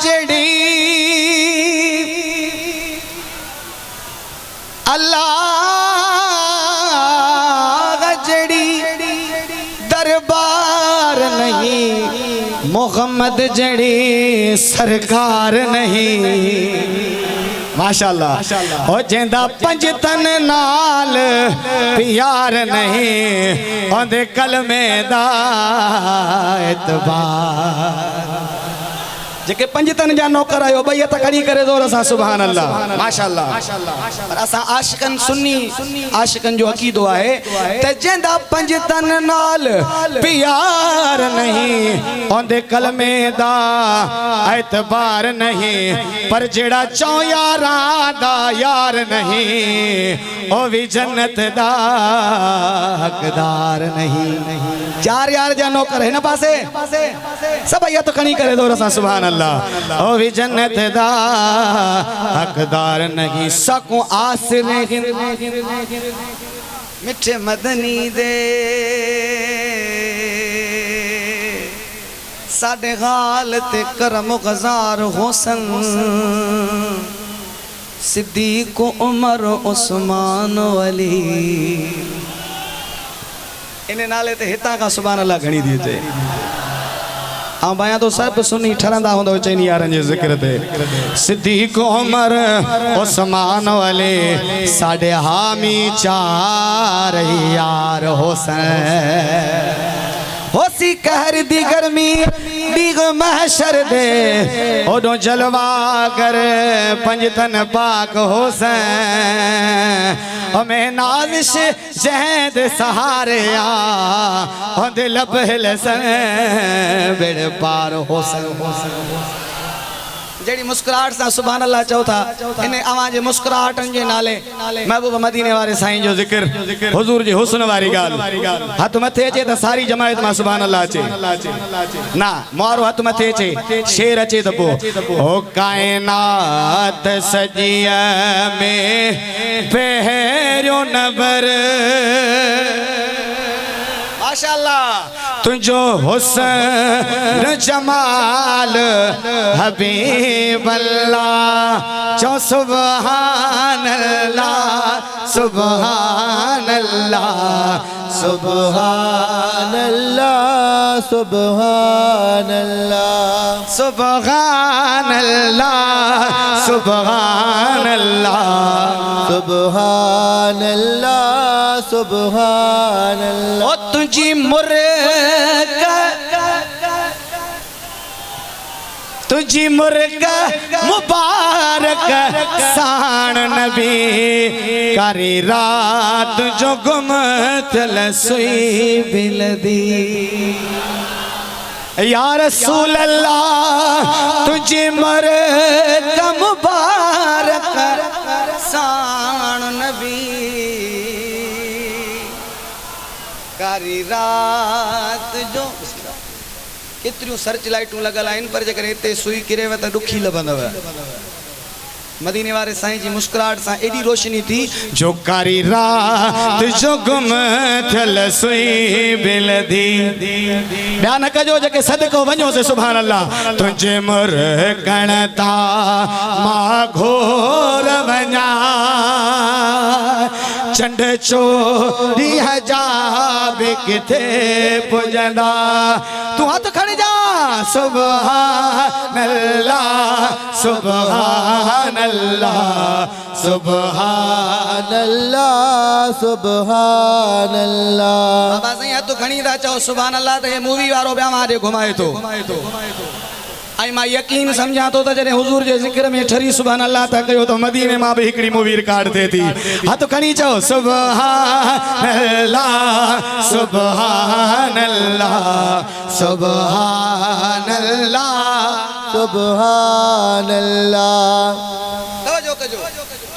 जड़ी अल्लाह जड़ी दरबार नहीं, मोहम्मद जड़ी सरकार नहीं। माशाअल्लाह। ओ जेंदा पंजतन नाल प्यार नहीं, ओंदे कलमे दा एतबार। जेके पंजतन जा नौकर आयो भैया त खड़ी करे जोर सा सुभान अल्लाह माशाअल्लाह। पर असा आशिकन सुन्नी आशिकन जो अकीदो है ते जेंदा पंजतन नाल प्यार नहीं, ओंदे कलमे दा एतबार नहीं। पर जेड़ा चौ यारां दा यार नहीं, ओ भी जन्नत दा हकदार नहीं। चार यार जा नौकर है ना पासे सब भैया तो खड़ी करे जोर सा सुभान अल्लाह। ओ भी जन्नत दा हकदार नहीं। सकूं आसरे मिठे मदनी दे साडे हाल ते करम गजार होसन, सिद्दीक उमर उस्मान अली। इन्हें नाले ते हितां का सुभान अल्लाह घणी दी थे। बाया तो सब सुनी ठरंदा होंदो चैनी यारन जे जिक्र ते। सिद्दीक उमर उस्मान वाले साडे हामी चार यार होसन। होसी कहर दी गर्मी दीग महशर दे, ओडो जलवा कर पंजतन पाक होसन। ओ मैं नाजिश जहद सहारे आ, ओ दिल पहल सन बेड़ पार होसन। जेड़ी मुस्कुराहट सा सुभान अल्लाह चौ था, इन्हें आवाज मुस्कुराहटन जे नाले महबूब मदीने वाले साईं जो जिक्र, हुजूर जी हुस्न वारी गाल। हथ मथे अचे त सारी जमायत मां सुभान अल्लाह अचे ना, मारो हथ मथे अचे शेर अचे त पो ओ कायनात सजिया में पहरियो नंबर माशाअल्लाह। तुझो हुस्न जमाल हबीब अल्लाह, चो सुभान अल्लाह सुभान अल्लाह सुभान अल्लाह सुभान अल्लाह सुभान अल्लाह सुभान अल्लाह सुभान अल्लाह सुभान अल्लाह। ओ तुझी तुझी मुर्गा मुबारक साण नबी, कारी रात जो गुम थल सुई बिलदी। या रसूल अल्लाह तुझी मुर्गा मुबारक साण नबी, कारी रात जो केतरियूं सर्च लाइटूं लगल आहिनि, पर जेकर हिते सुई किरेव त ॾुखी लभंदव। मदीने वारे साईं जी मुस्कुराहट सां एडी रोशनी थी जो कारी रात जो गुम थियल सुई बिलदी। ॿिया न कजो जेके सदको वञो से सुभान अल्लाह। तुंहिंजे मुर्गण ता मां घोर वञा, चंड चोरी हजाब किथे पुजंदा। तू हथ खड़ जा सुभान अल्लाह सुभान अल्लाह सुभान अल्लाह सुभान अल्लाह। बाबा साईं हथ खणी था चओ सुभान अल्लाह, तो ये मूवी वारो ॿिया मां घुमाए थो। आई मां यकीन समझा तो जॾहिं हुजूर जे ज़िक्र में ठरी सुभान अल्लाह था कयो तो मदीने मां भी हिकड़ी मूवी रिकॉर्ड थे थी। हथ खणी चओ सुभान अल्लाह सुभान अल्लाह सुभान अल्लाह सुभान अल्लाह।